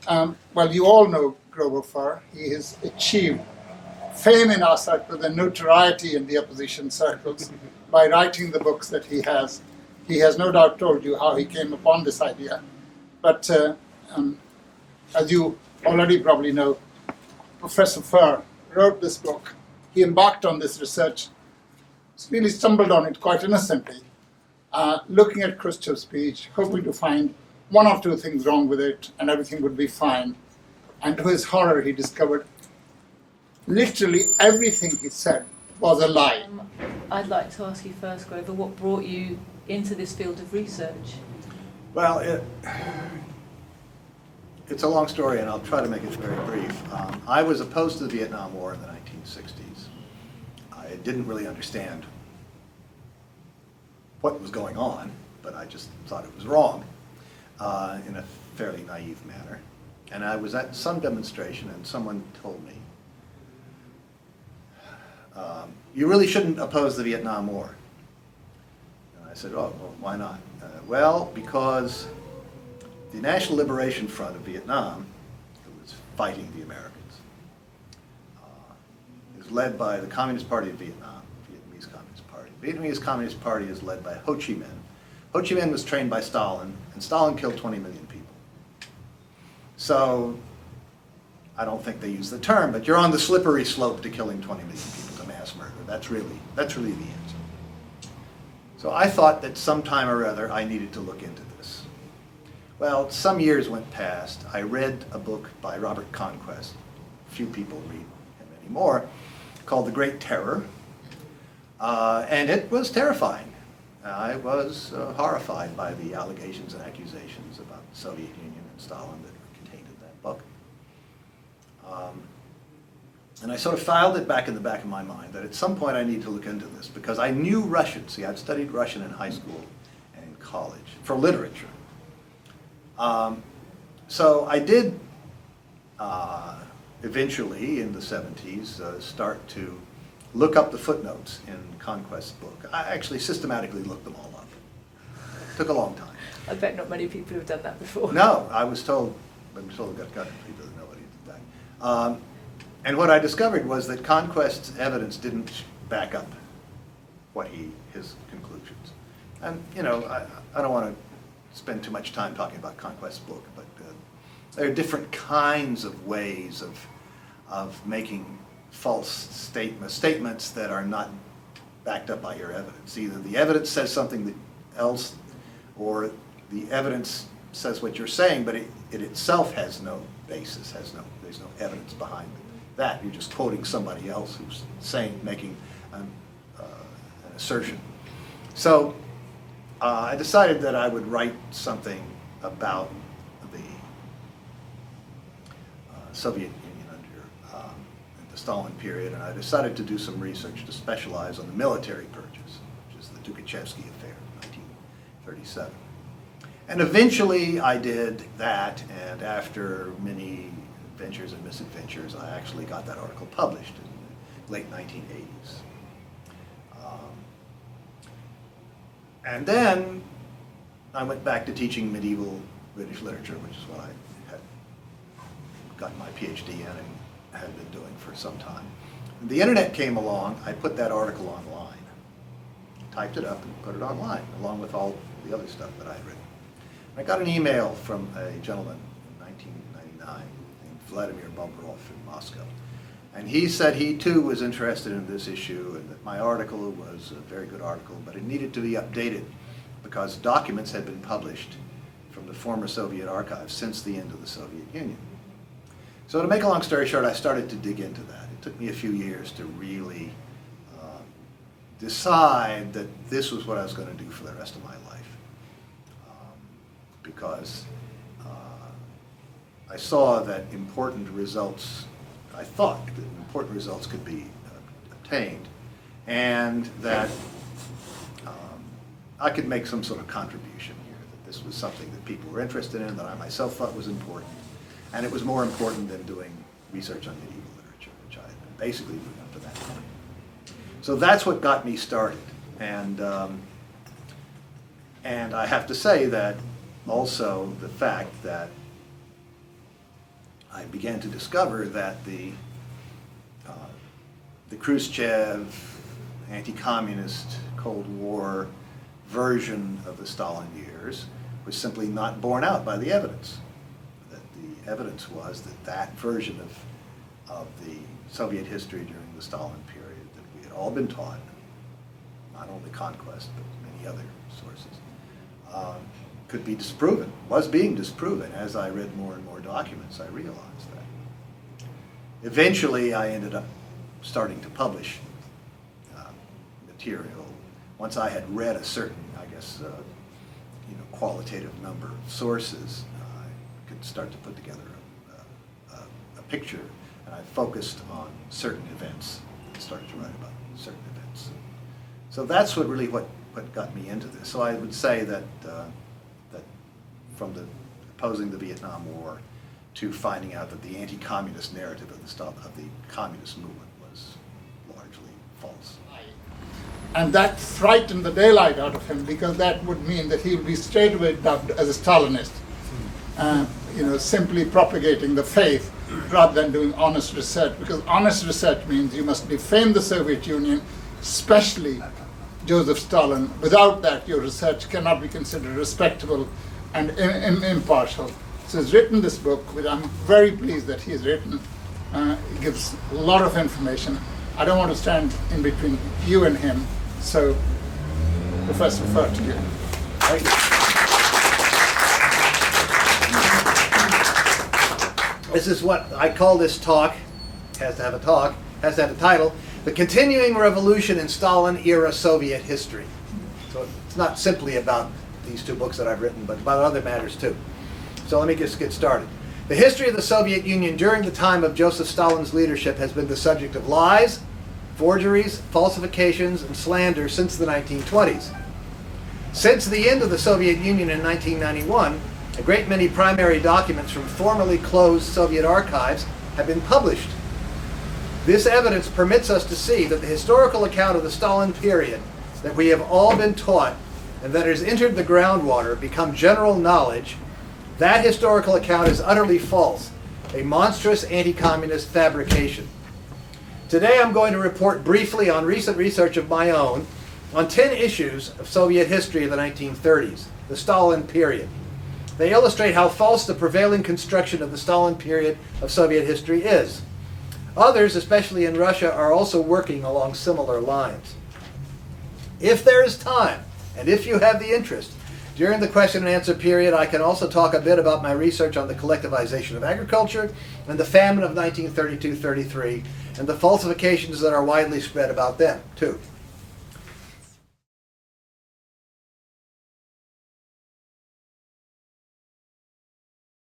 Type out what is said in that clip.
Well, you all know Grover Furr. He has achieved fame in our circles and notoriety in the opposition circles by writing the books that he has. He has no doubt told you how he came upon this idea. But as you already probably know, Professor Furr wrote this book. He embarked on this research, really stumbled on it quite innocently, looking at Khrushchev's speech, hoping to find one or two things wrong with it, and everything would be fine. And to his horror, he discovered literally everything he said was a lie. I'd like to ask you first, Grover, what brought you into this field of research? Well, it's a long story, and I'll try to make it very brief. I was opposed to the Vietnam War in the 1960s. I didn't really understand what was going on, but I just thought it was wrong in a fairly naive manner. And I was at some demonstration, and someone told me, you really shouldn't oppose the Vietnam War. And I said, oh, well, why not? Well, because the National Liberation Front of Vietnam, who was fighting the Americans, is led by the Communist Party of Vietnam, Vietnamese Communist Party. Vietnamese Communist Party is led by Ho Chi Minh. Ho Chi Minh was trained by Stalin, and Stalin killed 20 million people. So, I don't think they use the term, but you're on the slippery slope to killing 20 million people to mass murder. That's really the answer. So I thought that sometime or other I needed to look into this. Well, some years went past. I read a book by Robert Conquest. Few people read him anymore, called The Great Terror. And it was terrifying. I was horrified by the allegations and accusations about the Soviet Union and Stalin that were contained in that book. And I sort of filed it back in the back of my mind that at some point I need to look into this because I knew Russian. See, I'd studied Russian in high school and in college for literature. So I did eventually in the 70s start to look up the footnotes in Conquest's book. I actually systematically looked them all up. It took a long time. I bet not many people have done that before. No, I'm told I've got people that know what he did that. And what I discovered was that Conquest's evidence didn't back up his conclusions. And you know, I don't want to spend too much time talking about Conquest's book, but there are different kinds of ways of making false statements that are not backed up by your evidence. Either the evidence says something else, or the evidence says what you're saying, but it itself has no basis, there's no evidence behind that. You're just quoting somebody else who's making an assertion. So I decided that I would write something about the Soviet Union under the Stalin period, and I decided to do some research to specialize on the military purges, which is the Tukhachevsky affair in 1937. And eventually I did that, and after many adventures and misadventures, I actually got that article published in the late 1980s. And then I went back to teaching medieval British literature, which is what I had gotten my Ph.D. in and had been doing for some time. When the internet came along, I put that article online, typed it up and put it online, along with all the other stuff that I had written. I got an email from a gentleman in 1999 named Vladimir Bobrov in Moscow. And he said he too was interested in this issue and that my article was a very good article, but it needed to be updated because documents had been published from the former Soviet archives since the end of the Soviet Union. So to make a long story short, I started to dig into that. It took me a few years to really decide that this was what I was going to do for the rest of my life. Because I saw that important results, I thought that important results could be obtained, and that I could make some sort of contribution here, that this was something that people were interested in, that I myself thought was important, and it was more important than doing research on medieval literature, which I had been basically doing up to that point. So that's what got me started, and I have to say that also the fact that I began to discover that the Khrushchev anti-communist Cold War version of the Stalin years was simply not borne out by the evidence. That the evidence was that that version of the Soviet history during the Stalin period that we had all been taught, not only Conquest, but many other sources, could be disproven, was being disproven. As I read more and more documents, I realized that. Eventually, I ended up starting to publish material. Once I had read a certain, I guess, qualitative number of sources, I could start to put together a picture, and I focused on certain events and started to write about certain events. So that's what got me into this. So I would say that that from opposing the Vietnam War to finding out that the anti-communist narrative of the communist movement was largely false. And that frightened the daylight out of him, because that would mean that he would be straightaway dubbed as a Stalinist, simply propagating the faith rather than doing honest research, because honest research means you must defame the Soviet Union, especially Joseph Stalin. Without that, your research cannot be considered respectable and impartial. So he's written this book, which I'm very pleased that he's written. It gives a lot of information. I don't want to stand in between you and him, so Professor Furr, to you. Thank you. This is what I call this talk, has to have a title, The Continuing Revolution in Stalin-Era Soviet History. So it's not simply about these two books that I've written, but about other matters too. So let me just get started. The history of the Soviet Union during the time of Joseph Stalin's leadership has been the subject of lies, forgeries, falsifications, and slander since the 1920s. Since the end of the Soviet Union in 1991, a great many primary documents from formerly closed Soviet archives have been published. This evidence permits us to see that the historical account of the Stalin period that we have all been taught and that has entered the groundwater, become general knowledge, that historical account is utterly false, a monstrous anti-communist fabrication. Today I'm going to report briefly on recent research of my own on 10 issues of Soviet history of the 1930s, the Stalin period. They illustrate how false the prevailing construction of the Stalin period of Soviet history is. Others, especially in Russia, are also working along similar lines. If there is time, and if you have the interest, during the question and answer period, I can also talk a bit about my research on the collectivization of agriculture and the famine of 1932-33 and the falsifications that are widely spread about them, too.